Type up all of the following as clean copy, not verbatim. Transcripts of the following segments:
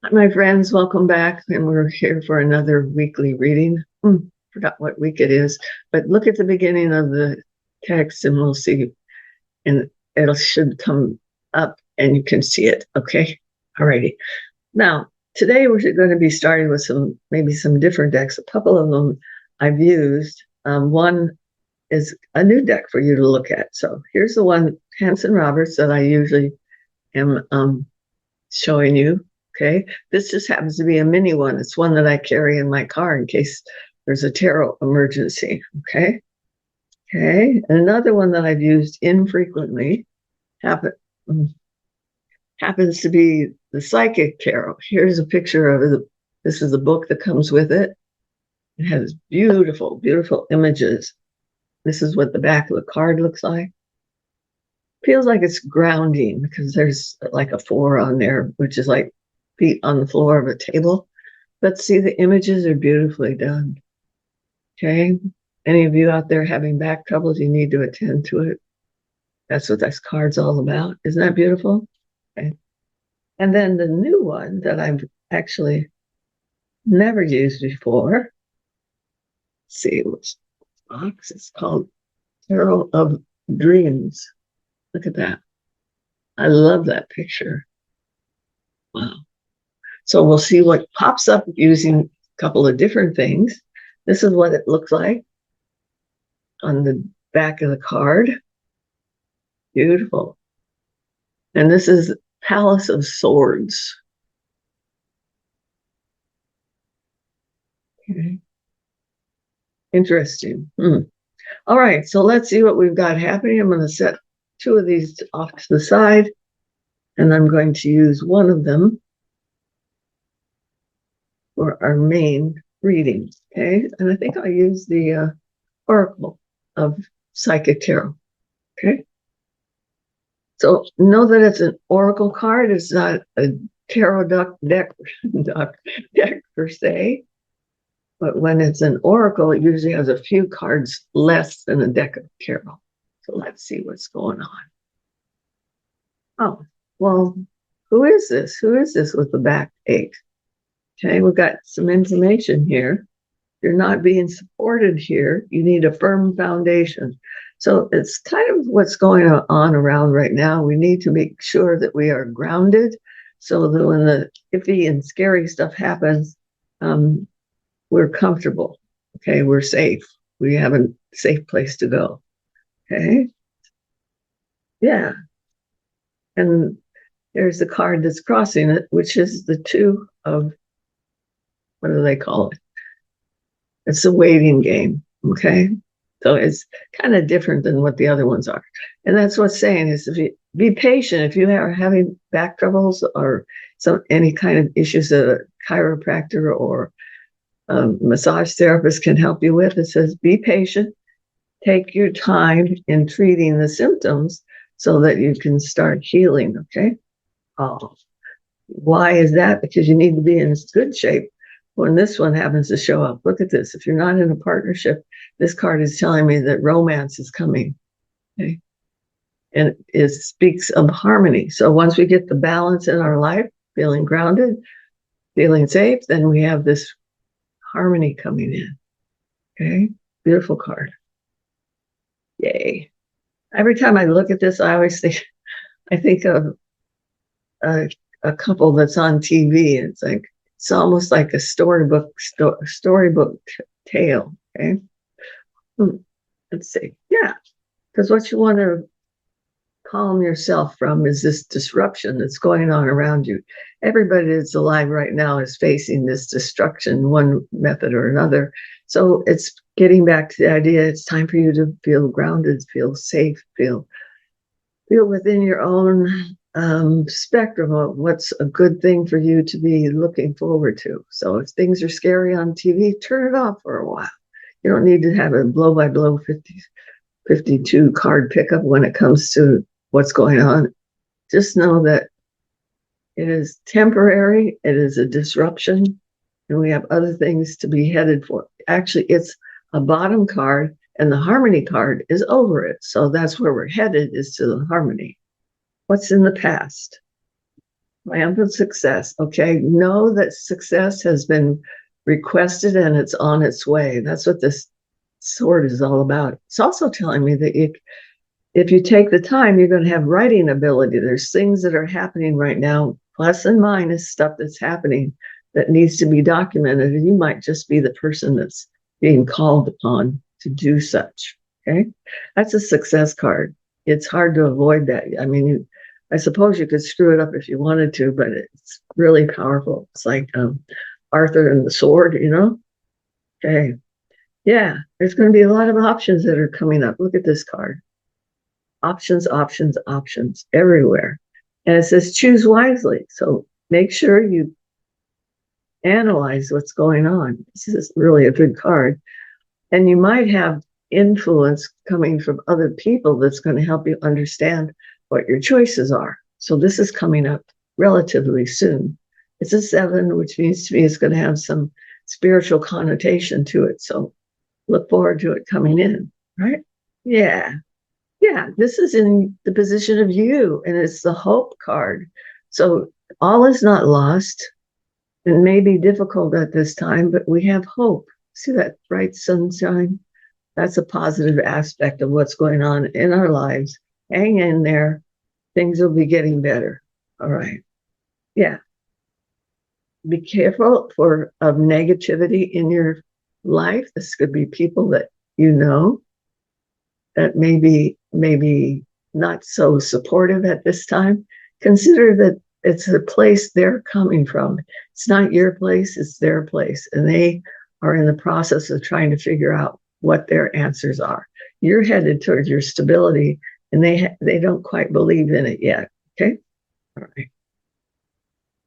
Hi, my friends, welcome back. And we're here for another weekly reading. Forgot what week it is, but look at the beginning of the text and we'll see. And it should come up and you can see it. Okay. Alrighty. Now, today we're going to be starting with maybe some different decks. A couple of them I've used. One is a new deck for you to look at. So here's the one, Hanson Roberts, that I usually am showing you. Okay, this just happens to be a mini one. It's one that I carry in my car in case there's a tarot emergency. Okay, another one that I've used infrequently happens to be the Psychic Tarot. Here's a picture of it. This is the book that comes with it. It has beautiful, beautiful images. This is what the back of the card looks like. Feels like it's grounding because there's like a 4 on there, which is like feet on the floor of a table. But see, the images are beautifully done. Okay. Any of you out there having back troubles, you need to attend to it. That's what this card's all about. Isn't that beautiful? Okay. And then the new one that I've actually never used before. Let's see which box. It's called Tarot of Dreams. Look at that. I love that picture. Wow. So we'll see what pops up using a couple of different things. This is what it looks like on the back of the card. Beautiful. And this is Palace of Swords. Okay. Interesting. All right, so let's see what we've got happening. I'm going to set 2 of these off to the side, and I'm going to use one of them for our main reading. Okay, and I think I'll use the Oracle of Psychic Tarot. Okay. So know that it's an oracle card. It's not a tarot deck per se. But when it's an oracle, it usually has a few cards less than a deck of tarot. So let's see what's going on. Oh, well, who is this? Who is this with the back 8? Okay, we've got some information here. You're not being supported here. You need a firm foundation. So it's kind of what's going on around right now. We need to make sure that we are grounded so that when the iffy and scary stuff happens, we're comfortable. Okay, we're safe. We have a safe place to go. Okay. Yeah. And there's the card that's crossing it, which is the 2 of, what do they call it? It's a waiting game. Okay. So it's kind of different than what the other ones are. And that's what's saying is if you be patient, if you are having back troubles or any kind of issues that a chiropractor or massage therapist can help you with, it says be patient, take your time in treating the symptoms so that you can start healing. Okay. Oh, why is that? Because you need to be in good shape when this one happens to show up. Look at this. If you're not in a partnership, this card is telling me that romance is coming. Okay. And it speaks of harmony. So once we get the balance in our life, feeling grounded, feeling safe, then we have this harmony coming in. Okay. Beautiful card. Yay. Every time I look at this, I think of a couple that's on TV. It's almost like a storybook tale. Okay. Let's see. Yeah. Because what you want to calm yourself from is this disruption that's going on around you. Everybody that's alive right now is facing this destruction, one method or another. So it's getting back to the idea it's time for you to feel grounded, feel safe, feel within your own spectrum of what's a good thing for you to be looking forward to. So if things are scary on TV, turn it off for a while. You don't need to have a blow-by-blow 52 card pickup when it comes to what's going on. Just know that it is temporary, it is a disruption, and we have other things to be headed for. Actually, it's a bottom card, and the harmony card is over it. So that's where we're headed, is to the harmony. What's in the past? Triumphant success. Okay. Know that success has been requested and it's on its way. That's what this sword is all about. It's also telling me that if you take the time, you're going to have writing ability. There's things that are happening right now, plus and minus stuff that's happening that needs to be documented. And you might just be the person that's being called upon to do such. Okay. That's a success card. It's hard to avoid that. I mean, I suppose you could screw it up if you wanted to, but it's really powerful. It's like Arthur and the sword, you know? Okay. Yeah. There's going to be a lot of options that are coming up. Look at this card. Options, options, options everywhere. And it says choose wisely. So make sure you analyze what's going on. This is really a good card. And you might have influence coming from other people that's going to help you understand what your choices are. So this is coming up relatively soon. It's a 7, which means to me it's going to have some spiritual connotation to it. So look forward to it coming in, right? Yeah. Yeah, this is in the position of you, and it's the hope card. So all is not lost. It may be difficult at this time, but we have hope. See that bright sunshine? That's a positive aspect of what's going on in our lives. Hang in there. Things will be getting better. All right. Yeah. Be careful of negativity in your life. This could be people that you know that maybe not so supportive at this time. Consider that it's the place they're coming from. It's not your place, it's their place. And they are in the process of trying to figure out what their answers are. You're headed towards your stability, and they don't quite believe in it yet. Okay? All right.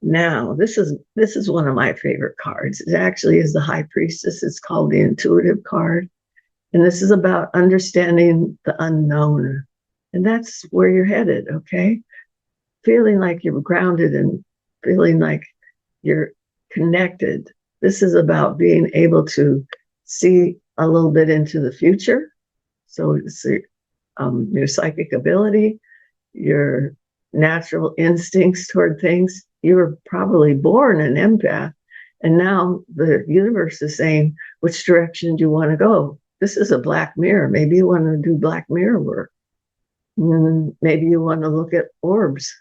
Now, this is one of my favorite cards. It actually is the High Priestess. It's called the Intuitive card. And this is about understanding the unknown. And that's where you're headed, okay? Feeling like you're grounded and feeling like you're connected. This is about being able to see a little bit into the future. So it's your psychic ability, your natural instincts toward things. You were probably born an empath. And now the universe is saying, which direction do you want to go? This is a black mirror. Maybe you want to do black mirror work. Maybe you want to look at orbs.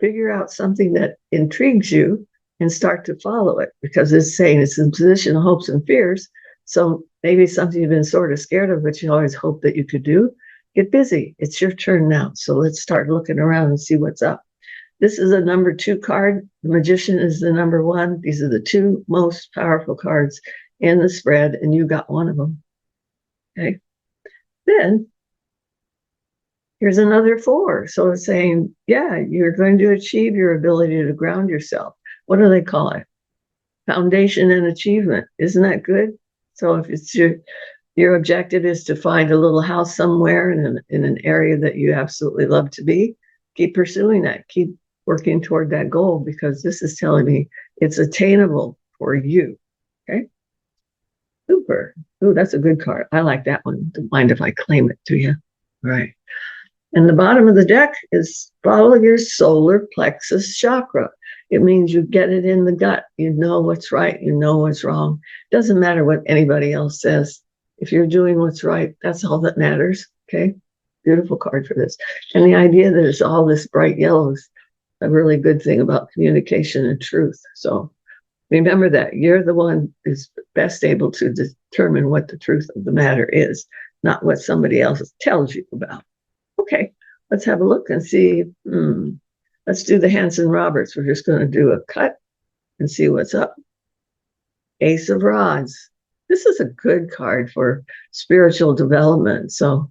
Figure out something that intrigues you and start to follow it, because it's saying it's in position of hopes and fears. So maybe something you've been sort of scared of, but you always hope that you could do. Get busy. It's your turn now. So let's start looking around and see what's up. This is a number 2 card. The Magician is the number 1. These are the 2 most powerful cards in the spread, and you got one of them. Okay. Then here's another 4. So it's saying, yeah, you're going to achieve your ability to ground yourself. What do they call it? Foundation and achievement. Isn't that good? So if it's your objective is to find a little house somewhere in an area that you absolutely love to be, keep pursuing that. Keep working toward that goal, because this is telling me it's attainable for you. Okay. Super. Ooh, that's a good card. I like that one. Don't mind if I claim it to you. All right. And the bottom of the deck is follow your solar plexus chakra. It means you get it in the gut. You know what's right. You know what's wrong. Doesn't matter what anybody else says. If you're doing what's right, that's all that matters. Okay. Beautiful card for this. And the idea that it's all this bright yellow is a really good thing about communication and truth. So remember that you're the one who's best able to determine what the truth of the matter is, not what somebody else tells you about. Okay, let's have a look and see. Let's do the Hanson Roberts. We're just going to do a cut and see what's up. Ace of Rods. This is a good card for spiritual development. So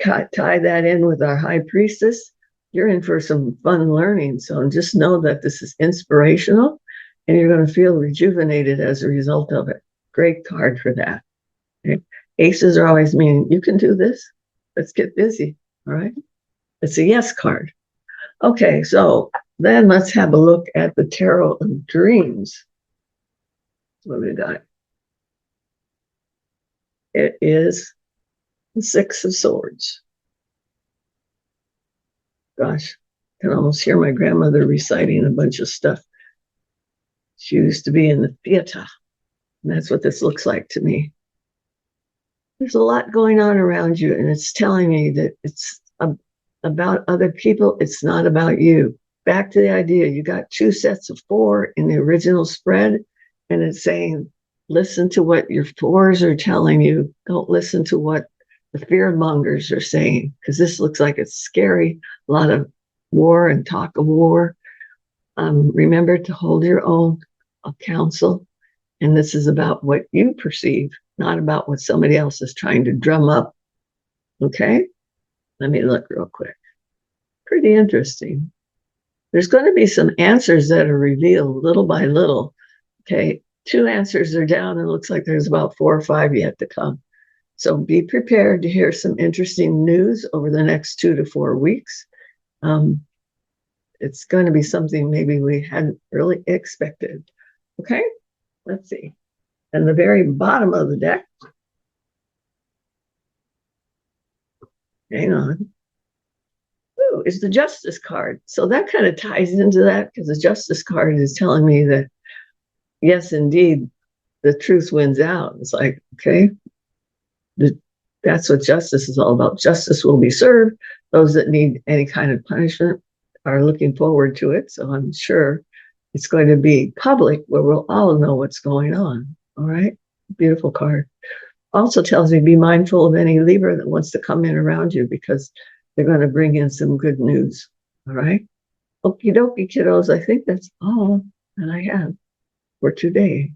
tie that in with our High Priestess. You're in for some fun learning. So just know that this is inspirational, and you're going to feel rejuvenated as a result of it. Great card for that. Okay. Aces are always meaning, you can do this. Let's get busy. All right. It's a yes card. Okay. So then let's have a look at the Tarot of Dreams. What we got? It is the 6 of Swords. Gosh, can almost hear my grandmother reciting a bunch of stuff. She used to be in the theater, and that's what this looks like to me. There's a lot going on around you, and it's telling me that it's about other people. It's not about you. Back to the idea, you got 2 sets of 4 in the original spread, and it's saying, listen to what your 4s are telling you. Don't listen to what the fear mongers are saying, because this looks like it's scary. A lot of war and talk of war. Remember to hold your own counsel. And this is about what you perceive, not about what somebody else is trying to drum up. Okay? Let me look real quick. Pretty interesting. There's going to be some answers that are revealed little by little. Okay? 2 answers are down, and it looks like there's about 4 or 5 yet to come. So be prepared to hear some interesting news over the next 2 to 4 weeks. It's going to be something maybe we hadn't really expected. Okay? Let's see. And the very bottom of the deck, hang on, ooh, is the Justice card. So that kind of ties into that, because the Justice card is telling me that, yes, indeed, the truth wins out. It's like, okay, that's what justice is all about. Justice will be served. Those that need any kind of punishment are looking forward to it. So I'm sure it's going to be public where we'll all know what's going on. All right. Beautiful card. Also tells me be mindful of any Libra that wants to come in around you, because they're going to bring in some good news. All right. Okie dokie, kiddos. I think that's all that I have for today.